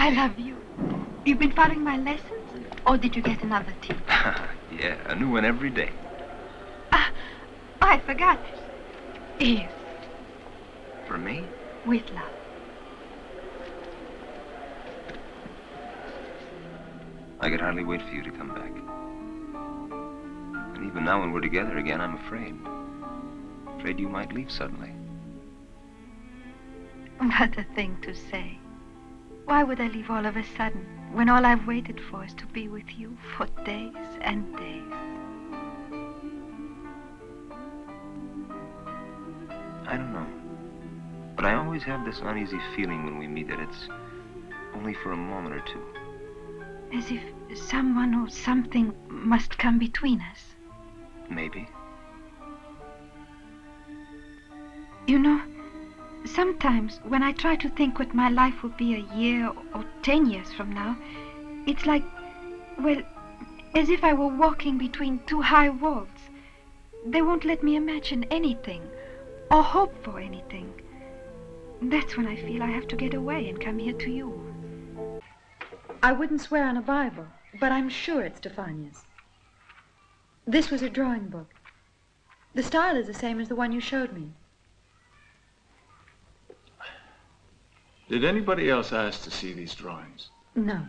I love you. You've been following my lessons, or did you get another tip? Yeah, a new one every day. I forgot. Here. For me? With love. I could hardly wait for you to come back. And even now when we're together again, I'm afraid. Afraid you might leave suddenly. What a thing to say. Why would I leave all of a sudden, when all I've waited for is to be with you for days and days? I don't know. But I always have this uneasy feeling when we meet that it's only for a moment or two. As if someone or something must come between us. Maybe. You know, sometimes when I try to think what my life will be a year or 10 years from now, it's like, well, as if I were walking between two high walls. They won't let me imagine anything or hope for anything. That's when I feel I have to get away and come here to you. I wouldn't swear on a Bible, but I'm sure it's Stefania's. This was her drawing book. The style is the same as the one you showed me. Did anybody else ask to see these drawings? No.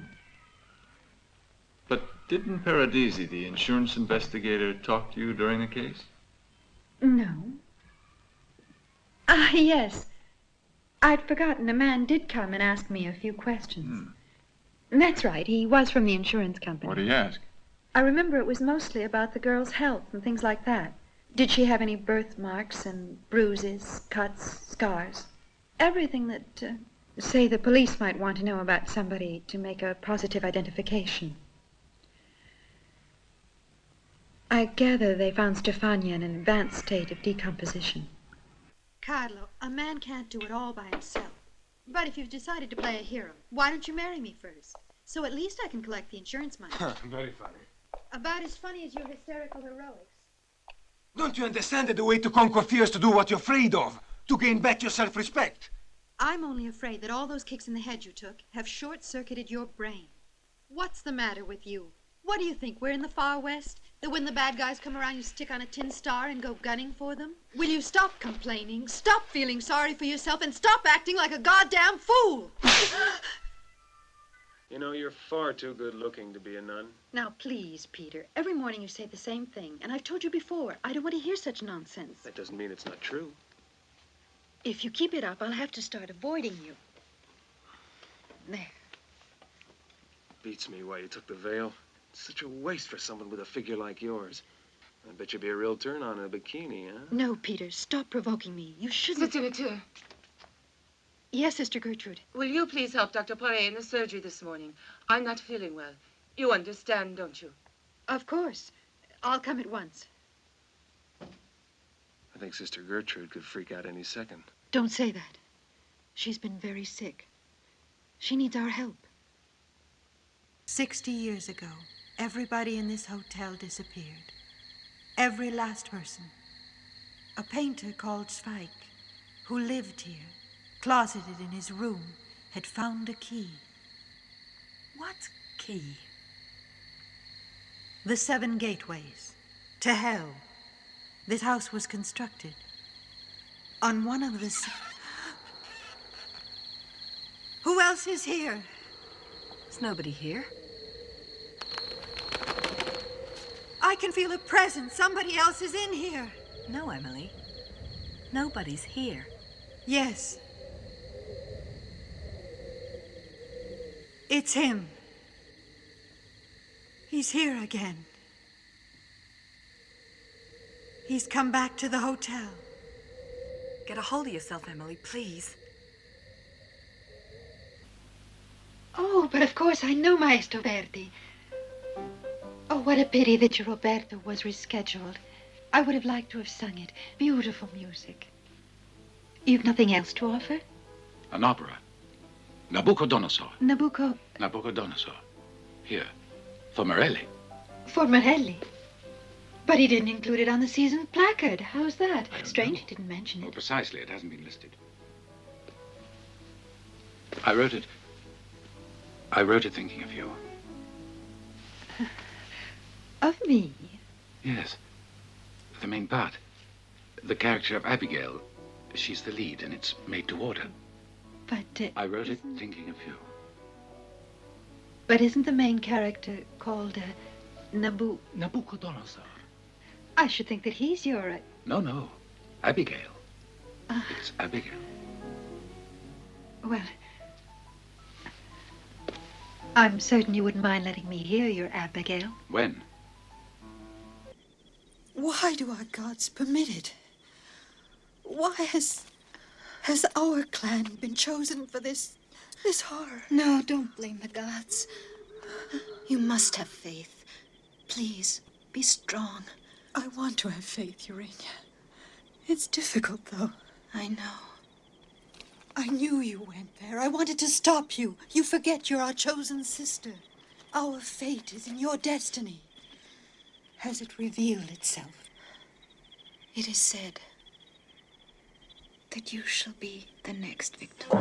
But didn't Paradisi, the insurance investigator, talk to you during the case? No. Ah, yes. I'd forgotten a man did come and ask me a few questions. That's right, he was from the insurance company. What did he ask? I remember it was mostly about the girl's health and things like that. Did she have any birthmarks and bruises, cuts, scars? Everything that, say, the police might want to know about somebody to make a positive identification. I gather they found Stefania in an advanced state of decomposition. Carlo, a man can't do it all by himself. But if you've decided to play a hero, why don't you marry me first? So at least I can collect the insurance money. Very funny. About as funny as your hysterical heroics. Don't you understand that the way to conquer fear is to do what you're afraid of? To gain back your self-respect? I'm only afraid that all those kicks in the head you took have short-circuited your brain. What's the matter with you? What do you think, we're in the Far West? That when the bad guys come around, you stick on a tin star and go gunning for them? Will you stop complaining, stop feeling sorry for yourself, and stop acting like a goddamn fool? You know, you're far too good-looking to be a nun. Now, please, Peter. Every morning you say the same thing. And I've told you before, I don't want to hear such nonsense. That doesn't mean it's not true. If you keep it up, I'll have to start avoiding you. There. Beats me why you took the veil. It's such a waste for someone with a figure like yours. I bet you'd be a real turn-on in a bikini, huh? No, Peter, stop provoking me. You shouldn't... Directeur, Yes, Sister Gertrude. will you please help Dr. Poirier in the surgery this morning? I'm not feeling well. You understand, don't you? Of course. I'll come at once. I think Sister Gertrude could freak out any second. Don't say that. She's been very sick. She needs our help. 60 years ago, everybody in this hotel disappeared. Every last person. A painter called Zweig, who lived here, closeted in his room, had found a key. What key? The 7 gateways to hell. This house was constructed on one of the... Who else is here? There's nobody here. I can feel a presence. Somebody else is in here. No, Emily. Nobody's here. Yes. It's him. He's here again. He's come back to the hotel. Get a hold of yourself, Emily, please. Oh, but of course I know Maestro Verdi. Oh, what a pity that your Roberto was rescheduled. I would have liked to have sung it. Beautiful music. You've nothing else to offer? An opera. Nabucodonosor. Nabucodonosor. Here. For Morelli. For Morelli. But he didn't include it on the season placard. How's that? Strange he didn't mention it. Oh, precisely. It hasn't been listed. I wrote it I wrote it thinking of you. Of me? Yes. The main part. The character of Abigail. She's the lead, and it's made to order. But, I wrote it thinking of you. But isn't the main character called, Nabucodonosor. I should think that he's your... No. Abigail. It's Abigail. Well, I'm certain you wouldn't mind letting me hear your Abigail. When? Why do our gods permit it? Why has our clan been chosen for this horror? No, don't blame the gods. You must have faith. Please, be strong. I want to have faith, Urania. It's difficult, though. I know. I knew you went there. I wanted to stop you. You forget you're our chosen sister. Our fate is in your destiny. Has it revealed itself? It is said that you shall be the next victim.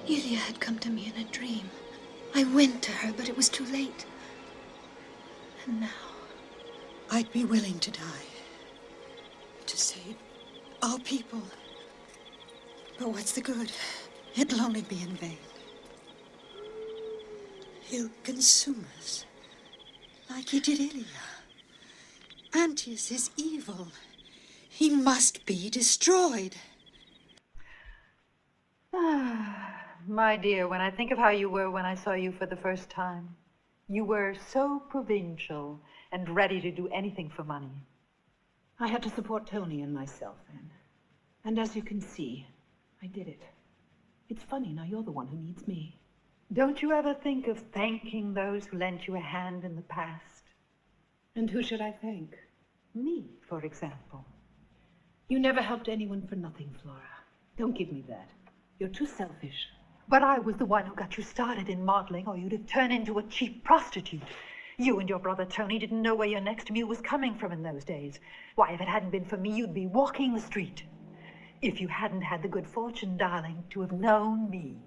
Ilia had come to me in a dream. I went to her, but it was too late. And now... I'd be willing to die. To save our people. But what's the good? It'll only be in vain. He'll consume us. Like he did Ilia. Antius is evil. He must be destroyed. My dear, when I think of how you were when I saw you for the first time, you were so provincial and ready to do anything for money. I had to support Tony and myself then. And as you can see, I did it. It's funny, now you're the one who needs me. Don't you ever think of thanking those who lent you a hand in the past? And who should I thank? Me, for example. You never helped anyone for nothing, Flora. Don't give me that. You're too selfish. But I was the one who got you started in modeling, or you'd have turned into a cheap prostitute. You and your brother Tony didn't know where your next meal was coming from in those days. Why, if it hadn't been for me, you'd be walking the street. If you hadn't had the good fortune, darling, to have known me.